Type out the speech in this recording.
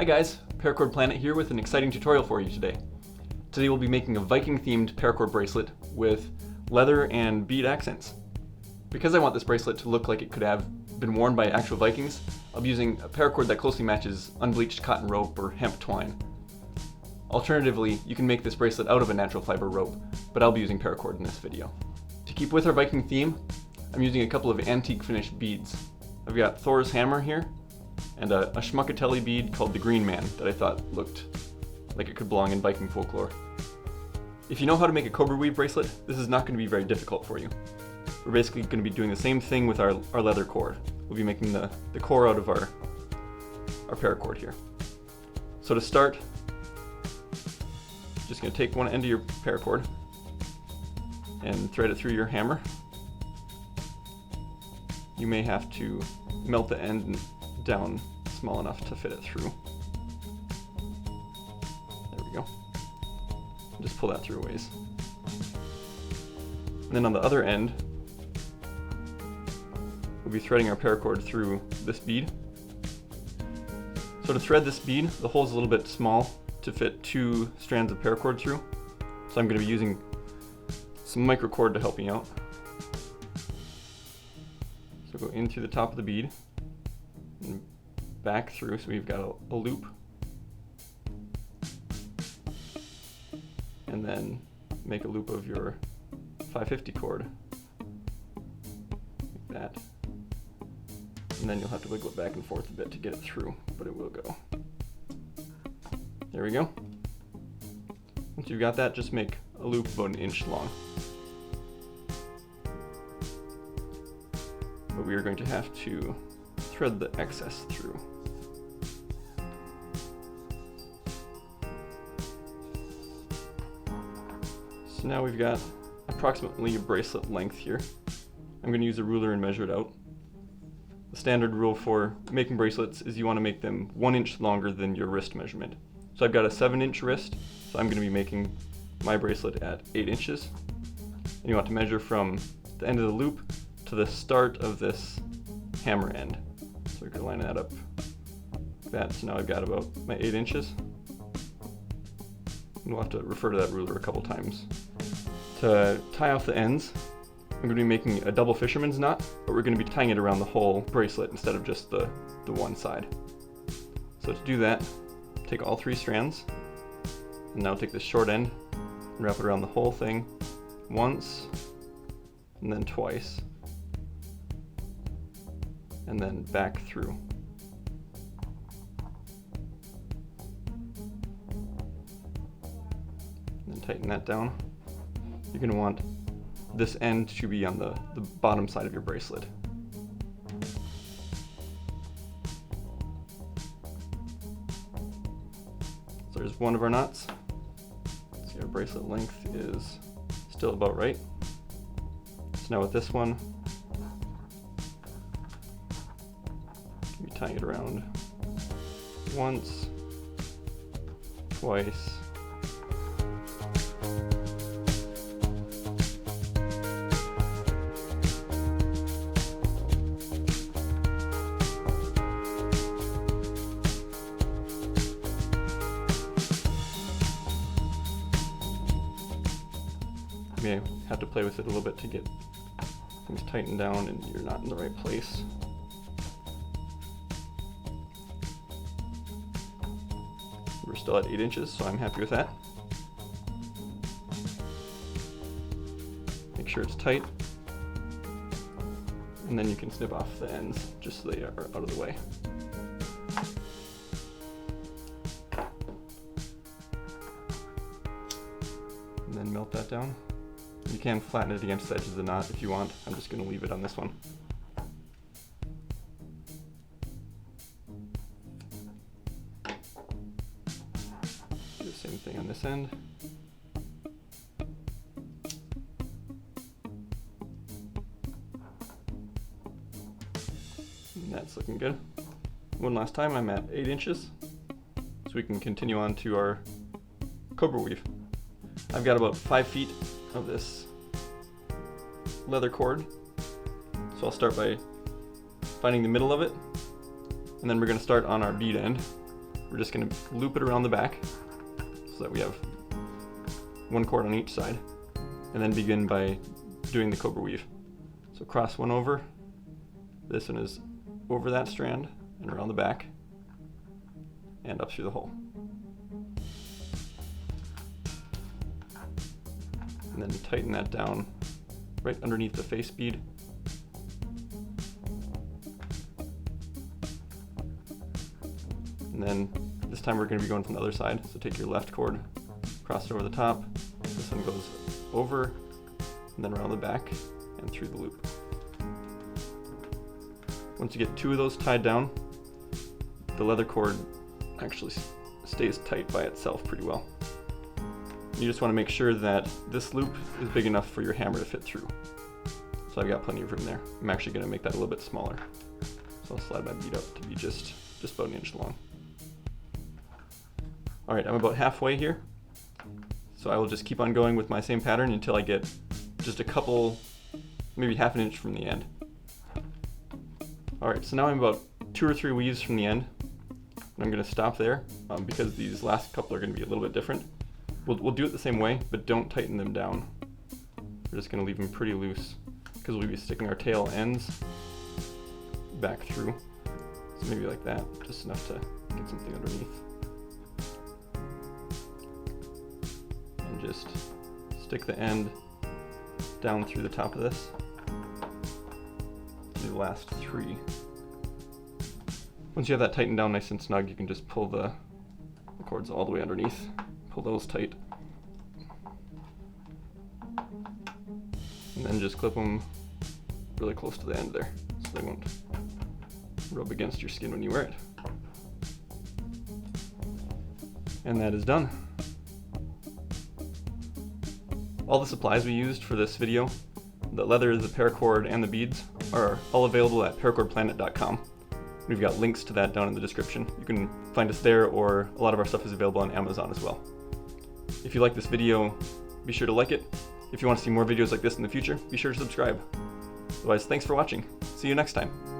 Hi guys, Paracord Planet here with an exciting tutorial for you today. Today we'll be making a Viking themed paracord bracelet with leather and bead accents. Because I want this bracelet to look like it could have been worn by actual Vikings, I'll be using a paracord that closely matches unbleached cotton rope or hemp twine. Alternatively, you can make this bracelet out of a natural fiber rope, but I'll be using paracord in this video. To keep with our Viking theme, I'm using a couple of antique finished beads. I've got Thor's hammer here, and a schmuckatelli bead called the Green Man that I thought looked like it could belong in Viking folklore. If you know how to make a cobra weave bracelet, this is not going to be very difficult for you. We're basically going to be doing the same thing with our leather cord. We'll be making the core out of our paracord here. So to start, just going to take one end of your paracord and thread it through your hammer. You may have to melt the end down small enough to fit it through. There we go. Just pull that through a ways. And then on the other end, we'll be threading our paracord through this bead. So to thread this bead, the hole is a little bit small to fit 2 strands of paracord through. So I'm going to be using some microcord to help me out. So go in through the top of the bead and back through, so we've got a loop. And then make a loop of your 550 cord, like that. And then you'll have to wiggle it back and forth a bit to get it through, but it will go. There we go. Once you've got that, just make a loop about 1 inch long. But we are going to have to thread the excess through. So now we've got approximately a bracelet length here. I'm going to use a ruler and measure it out. The standard rule for making bracelets is you want to make them 1 inch longer than your wrist measurement. So I've got a 7-inch wrist, so I'm going to be making my bracelet at 8 inches. And you want to measure from the end of the loop to the start of this hammer end. So we're going to line that up like that. So now I've got about my 8 inches. And we'll have to refer to that ruler a couple times. To tie off the ends, I'm going to be making a double fisherman's knot, but we're going to be tying it around the whole bracelet instead of just the one side. So to do that, take all 3 strands, and now take this short end and wrap it around the whole thing once, and then twice, and then back through. And then tighten that down. You're going to want this end to be on the bottom side of your bracelet. So there's one of our knots. See, our bracelet length is still about right. So now with this one, I'll be tying it around once, twice, you may have to play with it a little bit to get things tightened down and you're not in the right place. We're still at 8 inches, so I'm happy with that. Make sure it's tight, and then you can snip off the ends just so they are out of the way. And then melt that down. You can flatten it against the edge of the knot if you want. I'm just going to leave it on this one. Do the same thing on this end. And that's looking good. One last time, I'm at 8 inches. So we can continue on to our cobra weave. I've got about 5 feet of this leather cord. So I'll start by finding the middle of it, and then we're going to start on our bead end. we're just going to loop it around the back so that we have one cord on each side, and then begin by doing the cobra weave. So cross one over, this one is over that strand and around the back and up through the hole. And then tighten that down right underneath the face bead. And then this time we're going to be going from the other side, so take your left cord, cross it over the top, this one goes over, and then around the back and through the loop. Once you get two of those tied down, the leather cord actually stays tight by itself pretty well. You just want to make sure that this loop is big enough for your hammer to fit through. So I've got plenty of room there. I'm actually going to make that a little bit smaller. So I'll slide my bead up to be just about an inch long. Alright, I'm about halfway here. So I will just keep on going with my same pattern until I get just a couple, maybe half an inch from the end. Alright, so now I'm about 2 or 3 weaves from the end. And I'm going to stop there because these last couple are going to be a little bit different. We'll do it the same way, but don't tighten them down. We're just going to leave them pretty loose because we'll be sticking our tail ends back through. So maybe like that, just enough to get something underneath. And just stick the end down through the top of this. Do the last 3. Once you have that tightened down nice and snug, you can just pull the cords all the way underneath. Pull those tight. And then just clip them really close to the end there, so they won't rub against your skin when you wear it. And that is done. All the supplies we used for this video, the leather, the paracord, and the beads, are all available at paracordplanet.com. We've got links to that down in the description. You can find us there, or a lot of our stuff is available on Amazon as well. If you like this video, be sure to like it. If you want to see more videos like this in the future, be sure to subscribe. Otherwise, thanks for watching. See you next time.